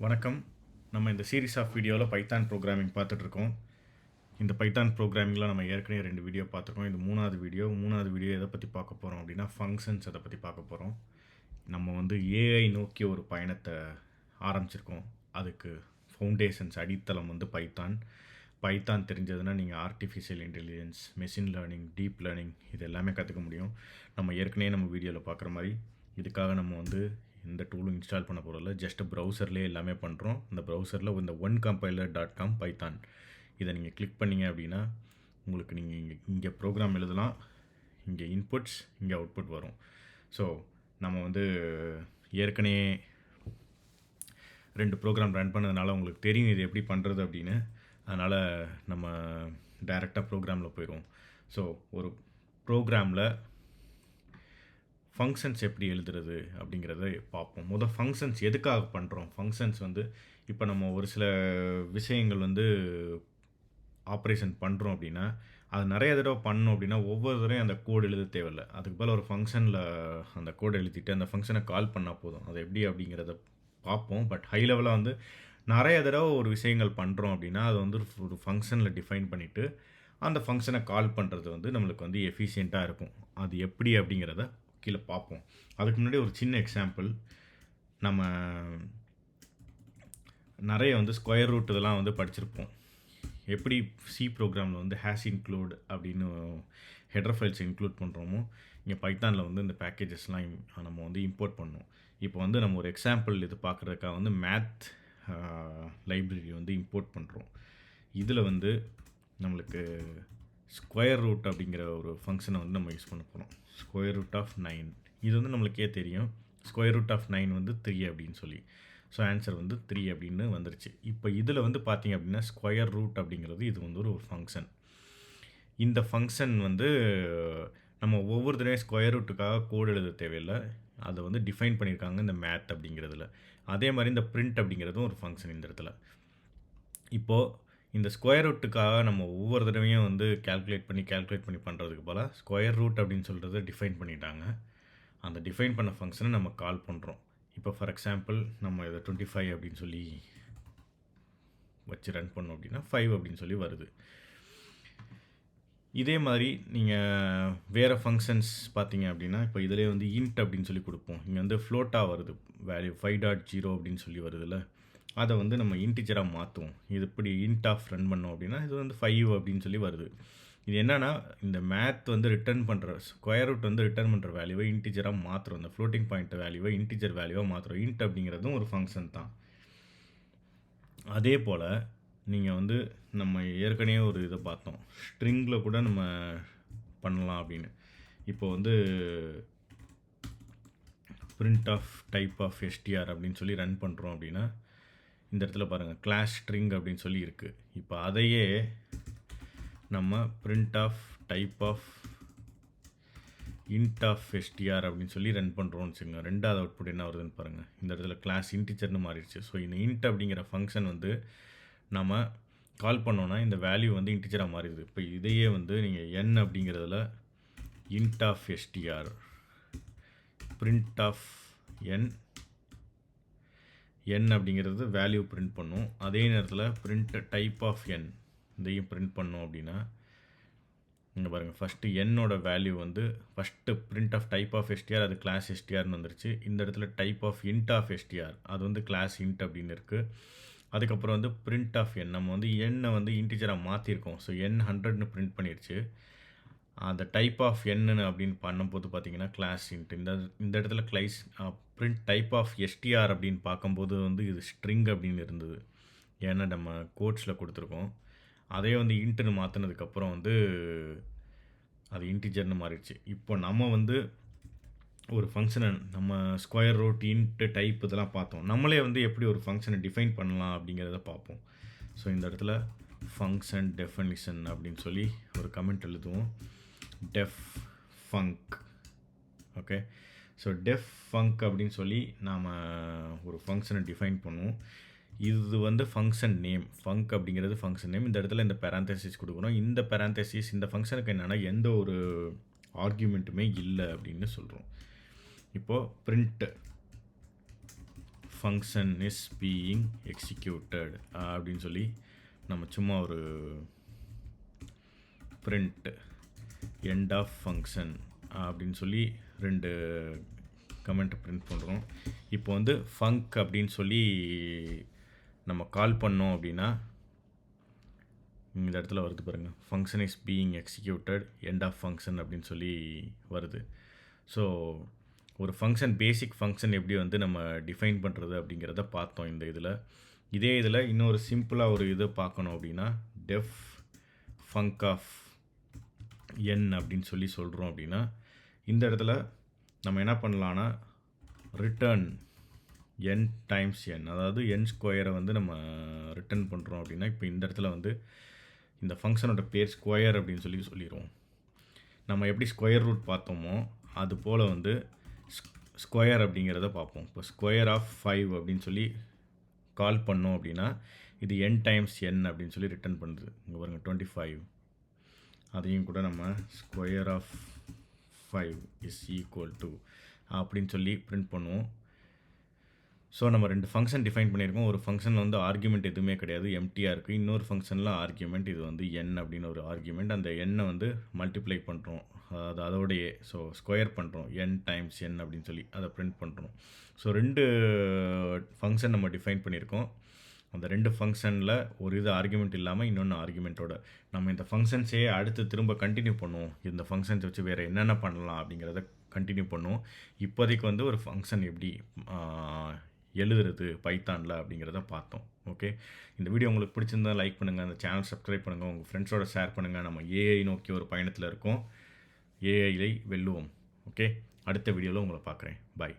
வணக்கம். நம்ம இந்த சீரிஸ் ஆஃப் வீடியோவில் பைத்தான் ப்ரோக்ராமிங் பார்த்துட்ருக்கோம். இந்த பைத்தான் ப்ரோக்ராமிங்கில் நம்ம ஏற்கனவே 2 வீடியோ பார்த்துருக்கோம். இது மூணாவது வீடியோ எதை பற்றி பார்க்க போகிறோம் அப்படின்னா ஃபங்க்ஷன்ஸ் அதை பற்றி பார்க்க போகிறோம். நம்ம வந்து ஏஐ நோக்கிய ஒரு பயணத்தை ஆரம்பிச்சிருக்கோம். அதுக்கு ஃபவுண்டேஷன்ஸ் அடித்தளம் வந்து பைத்தான் தெரிஞ்சதுன்னா நீங்கள் artificial intelligence, machine learning, deep learning இது எல்லாமே கற்றுக்க முடியும். நம்ம ஏற்கனவே நம்ம வீடியோவில் பார்க்குற மாதிரி இதுக்காக நம்ம வந்து இந்த டூலும் இன்ஸ்டால் பண்ண போகிறதில்ல, ஜஸ்ட் ப்ரௌசர்லேயே எல்லாமே பண்ணுறோம். இந்த ப்ரௌசரில் இந்த onecompiler.com பைத்தான் இதை நீங்கள் கிளிக் பண்ணிங்க அப்படின்னா உங்களுக்கு நீங்கள் இங்கே ப்ரோக்ராம் எழுதலாம். இங்கே இன்புட்ஸ், இங்கே அவுட்புட் வரும். ஸோ நம்ம வந்து ஏற்கனவே 2 ப்ரோக்ராம் ரன் பண்ணதுனால உங்களுக்கு தெரியும் இது எப்படி பண்ணுறது அப்படின்னு. அதனால் நம்ம டைரெக்டாக ப்ரோக்ராமில் போயிடுவோம். ஸோ ஒரு ப்ரோக்ராமில் ஃபங்க்ஷன்ஸ் எப்படி எழுதுறது அப்படிங்கிறத பார்ப்போம். ஃபங்க்ஷன்ஸ் எதுக்காக பண்ணுறோம்? ஃபங்க்ஷன்ஸ் வந்து இப்போ நம்ம ஒரு சில விஷயங்கள் வந்து ஆப்ரேஷன் பண்ணுறோம் அப்படின்னா அது நிறைய தடவை பண்ணோம் அப்படின்னா ஒவ்வொரு தடவையும் அந்த கோடு எழுத தேவையில்லை. அதுக்கு பதில் ஒரு ஃபங்க்ஷனில் அந்த கோடை எழுதிட்டு அந்த ஃபங்க்ஷனை கால் பண்ணால் போதும். அது எப்படி அப்படிங்கிறத பார்ப்போம். பட் ஹை லெவலாக வந்து நிறைய தடவை ஒரு விஷயங்கள் பண்ணுறோம் அப்படின்னா அது வந்து ஒரு ஃபங்க்ஷனில் டிஃபைன் பண்ணிவிட்டு அந்த ஃபங்க்ஷனை கால் பண்ணுறது வந்து நம்மளுக்கு வந்து எஃபிஷியண்ட்டாக இருக்கும். அது எப்படி அப்படிங்கிறத கீழே பார்ப்போம். அதுக்கு முன்னாடி ஒரு சின்ன எக்ஸாம்பிள். நம்ம நிறைய வந்து ஸ்கொயர் ரூட் இதெல்லாம் வந்து படிச்சிருப்போம். எப்படி சி ப்ரோக்ராமில் வந்து ஹேஷ் இன்க்ளூட் அப்படின்னு ஹெடர் ஃபைல்ஸ் இன்க்ளூட் பண்ணுறோமோ இங்கே பைத்தானில் வந்து இந்த பேக்கேஜஸ்லாம் நம்ம வந்து இம்போர்ட் பண்ணோம். இப்போ வந்து நம்ம ஒரு எக்ஸாம்பிள் இது பார்க்குறதுக்காக வந்து மேத் லைப்ரரி வந்து இம்போர்ட் பண்ணுறோம். இதில் வந்து நம்மளுக்கு ஸ்கொயர் ரூட் அப்படிங்கிற ஒரு ஃபங்க்ஷனை வந்து நம்ம யூஸ் பண்ண போகிறோம். ஸ்கொயர் ரூட் ஆஃப் 9 இது வந்து நம்மளுக்கே தெரியும். ஸ்கொயர் ரூட் ஆஃப் 9 வந்து 3 அப்படின்னு சொல்லி. ஸோ ஆன்சர் வந்து 3 அப்படின்னு வந்துருச்சு. இப்போ இதில் வந்து பார்த்திங்க அப்படின்னா ஸ்கொயர் ரூட் அப்படிங்கிறது இது வந்து ஒரு ஃபங்க்ஷன். இந்த ஃபங்க்ஷன் வந்து நம்ம ஒவ்வொரு தடவையும் ஸ்கொயர் ரூட்டுக்காக கோடு எழுத தேவையில்லை. அதை வந்து டிஃபைன் பண்ணியிருக்காங்க இந்த மேத் அப்படிங்கிறதுல. அதே மாதிரி இந்த பிரிண்ட் அப்படிங்கிறதும் ஒரு ஃபங்க்ஷன் இந்த இடத்துல. இப்போது இந்த ஸ்கொயர் ரூட்டுக்காக நம்ம ஒவ்வொரு தடவையும் வந்து கால்குலேட் பண்ணி பண்ணுறதுக்கு போல் ஸ்கொயர் ரூட் அப்படின்னு சொல்கிறத டிஃபைன் பண்ணிட்டாங்க. அந்த டிஃபைன் பண்ண ஃபங்க்ஷனை நம்ம கால் பண்ணுறோம். இப்போ ஃபார் எக்ஸாம்பிள் நம்ம இதை 25 அப்படின்னு சொல்லி வச்சு ரன் பண்ணோம் அப்படின்னா 5 அப்படின்னு சொல்லி வருது. இதே மாதிரி நீங்கள் வேறு ஃபங்க்ஷன்ஸ் பார்த்தீங்க அப்படின்னா இப்போ இதிலே வந்து இன்ட் அப்படின்னு சொல்லி கொடுப்போம். இங்கே வந்து ஃப்ளோட்டாக வருது வேல்யூ 5.0 அப்படின்னு சொல்லி வருதுல்ல, அதை வந்து நம்ம இன்டிஜராக மாற்றுவோம். இது இப்படி இன்ட் ஆஃப் ரன் பண்ணோம் அப்படின்னா இது வந்து 5 அப்படின்னு சொல்லி வருது. இது என்னென்னா இந்த மேத் வந்து ரிட்டர்ன் பண்ணுற ஸ்கொயர் ரூட் வந்து ரிட்டர்ன் பண்ணுற வேல்யூவை இன்டிஜராக மாற்றுறோம். இந்த ஃப்ளோட்டிங் பாயிண்ட் வேல்யூவை இன்டிஜர் வேல்யூவாக மாற்றுறோம். இன்ட் அப்படிங்கிறதும் ஒரு ஃபங்க்ஷன் தான். அதே போல் நீங்கள் வந்து நம்ம ஏற்கனவே ஒரு இதை பார்த்தோம், ஸ்ட்ரிங்கில் கூட நம்ம பண்ணலாம் அப்படின்னு. இப்போ வந்து print of type of STR அப்படின்னு சொல்லி ரன் பண்ணுறோம் அப்படின்னா இந்த இடத்துல பாருங்கள் கிளாஸ் ஸ்ட்ரிங் அப்படின்னு சொல்லி இருக்குது. இப்போ அதையே நம்ம print of type of int of STR அப்படின்னு சொல்லி ரன் பண்ணுறோம்னு வச்சுக்கோங்க. ரெண்டாவது அவுட்புட் என்ன வருதுன்னு பாருங்கள். இந்த இடத்துல கிளாஸ் இன்டிஜர்னு மாறிடுச்சு. ஸோ இந்த இன்ட் அப்படிங்கிற ஃபங்க்ஷன் வந்து நம்ம கால் பண்ணோன்னா இந்த வேல்யூ வந்து இன்டிஜராக மாறிடுது. இப்போ இதையே வந்து நீங்கள் என் அப்படிங்கிறதுல int of STR print of n அப்படிங்கிறது வேல்யூ பிரிண்ட் பண்ணும். அதே நேரத்தில் பிரிண்ட் டைப் ஆஃப் என் இதையும் பிரிண்ட் பண்ணோம் அப்படின்னா இங்கே பாருங்கள் ஃபஸ்ட்டு என்னோட வேல்யூ வந்து first print of type of STR அது கிளாஸ் எஸ்டிஆர்னு வந்துருச்சு. இந்த இடத்துல type of int of STR அது வந்து கிளாஸ் இன்ட் அப்படின்னு இருக்குது. அதுக்கப்புறம் வந்து பிரிண்ட் ஆஃப் என் நம்ம வந்து எண்ணை வந்து இன்டிஜராக மாற்றிருக்கோம். ஸோ என் 100ன்னு பிரிண்ட் பண்ணிடுச்சு. அந்த டைப் ஆஃப் என்னு அப்படின்னு பண்ணும்போது பார்த்தீங்கன்னா கிளாஸ் இன்ட். இந்த இடத்துல கிளைஸ் பிரிண்ட் டைப் ஆஃப் எஸ்டிஆர் அப்படின்னு பார்க்கும்போது வந்து இது ஸ்ட்ரிங் அப்படின்னு இருந்தது. ஏன்னா நம்ம கோட்ஸில் கொடுத்துருக்கோம். அதே வந்து இன்ட்டுன்னு மாற்றினதுக்கப்புறம் வந்து அது இன்டிஜர்னு மாறிடுச்சு. இப்போ நம்ம வந்து ஒரு ஃபங்க்ஷனை நம்ம ஸ்கொயர் ரூட் இன்ட்டு டைப் இதெல்லாம் பார்த்தோம். நம்மளே வந்து எப்படி ஒரு ஃபங்க்ஷனை டிஃபைன் பண்ணலாம் அப்படிங்கிறத பார்ப்போம். ஸோ இந்த இடத்துல ஃபங்க்ஷன் டெஃபனிஷன் அப்படின்னு சொல்லி ஒரு கமெண்ட் எழுதுவோம். Def func. Okay, so def func அப்படின்னு சொல்லி நாம் ஒரு ஃபங்க்ஷனை டிஃபைன் பண்ணுவோம். இது வந்து ஃபங்க்ஷன் நேம். ஃபங்க் அப்படிங்கிறது ஃபங்க்ஷன் நேம். இந்த இடத்துல இந்த பேராந்தசிஸ் கொடுக்குறோம். இந்த பேராந்தசிஸ் இந்த ஃபங்க்ஷனுக்கு என்னென்னா எந்த ஒரு ஆர்கியூமெண்ட்டுமே இல்லை அப்படின்னு சொல்கிறோம். இப்போது print function is being executed அப்படின்னு சொல்லி நம்ம சும்மா ஒரு print end of function அப்படின்னு சொல்லி 2 கமெண்ட் பிரிண்ட் பண்ணுறோம். இப்போ வந்து ஃபங்க் அப்படின்னு சொல்லி நம்ம கால் பண்ணோம் அப்படின்னா இந்த இடத்துல வருது பாருங்கள், function is being executed end of function அப்படின்னு சொல்லி வருது. ஸோ ஒரு ஃபங்க்ஷன், பேசிக் ஃபங்க்ஷன் எப்படி வந்து நம்ம டிஃபைன் பண்ணுறது அப்படிங்கிறத பார்த்தோம் இந்த இதில். இதே இதில் இன்னொரு சிம்பிளாக ஒரு இதை பார்க்கணும் அப்படின்னா டெஃப் ஃபங்க் ஆஃப் என் அப்படின்னு சொல்லி சொல்கிறோம் அப்படின்னா இந்த இடத்துல நம்ம என்ன பண்ணலான்னா ரிட்டர்ன் என் டைம்ஸ் என், அதாவது என் ஸ்கொயரை வந்து நம்ம ரிட்டர்ன் பண்ணுறோம் அப்படின்னா இப்போ இந்த இடத்துல வந்து இந்த ஃபங்க்ஷனோட பேர் ஸ்கொயர் அப்படின்னு சொல்லி சொல்லிடுவோம். நம்ம எப்படி ஸ்கொயர் ரூட் பார்த்தோமோ அது போல் வந்து ஸ்கொயர் அப்படிங்கிறத பார்ப்போம். இப்போ ஸ்கொயர் ஆஃப் 5 அப்படின்னு சொல்லி கால் பண்ணோம் அப்படின்னா இது என் டைம்ஸ் என் அப்படின்னு சொல்லி ரிட்டர்ன் பண்ணுது. இங்கே பாருங்கள் 25. அதையும் கூட நம்ம square of 5 is equal to அப்படின்னு சொல்லி பிரிண்ட் பண்ணுவோம். ஸோ நம்ம 2 ஃபங்க்ஷன் டிஃபைன் பண்ணியிருக்கோம். ஒரு ஃபங்க்ஷனில் வந்து ஆர்குமெண்ட் எதுவுமே கிடையாது, எம்டியாக இருக்குது. இன்னொரு ஃபங்க்ஷனில் ஆர்குமெண்ட், இது வந்து என் அப்படின்னு ஒரு ஆர்குமெண்ட். அந்த எண்ணை வந்து மல்டிப்ளை பண்ணுறோம், அதாவது அதோடையே ஸோ ஸ்கொயர் பண்ணுறோம், என் டைம்ஸ் என் அப்படின்னு சொல்லி அதை பிரிண்ட் பண்ணுறோம். ஸோ 2 ஃபங்க்ஷன் நம்ம டிஃபைன் பண்ணியிருக்கோம். அந்த 2 ஃபங்க்ஷனில் ஒரு இது ஆர்குமெண்ட் இல்லாமல் இன்னொன்று ஆர்குமெண்ட்டோட நம்ம இந்த ஃபங்க்ஷன்ஸே அடுத்து திரும்ப கண்டினியூ பண்ணுவோம். இந்த ஃபங்க்ஷன்ஸ் வச்சு வேறு என்னென்ன பண்ணலாம் அப்படிங்கிறத கண்டினியூ பண்ணுவோம். இப்போதைக்கு வந்து ஒரு ஃபங்க்ஷன் எப்படி எழுதுறது பைத்தானில் அப்படிங்கிறத பார்த்தோம். ஓகே, இந்த வீடியோ உங்களுக்கு பிடிச்சிருந்தால் லைக் பண்ணுங்கள், அந்த சேனல் சப்ஸ்கிரைப் பண்ணுங்கள், உங்கள் ஃப்ரெண்ட்ஸோட ஷேர் பண்ணுங்கள். நம்ம ஏஐ நோக்கி ஒரு பயணத்தில் இருக்கோம், ஏஐயை வெல்லுவோம். ஓகே, அடுத்த வீடியோவில் உங்களை பார்க்குறேன். பாய்.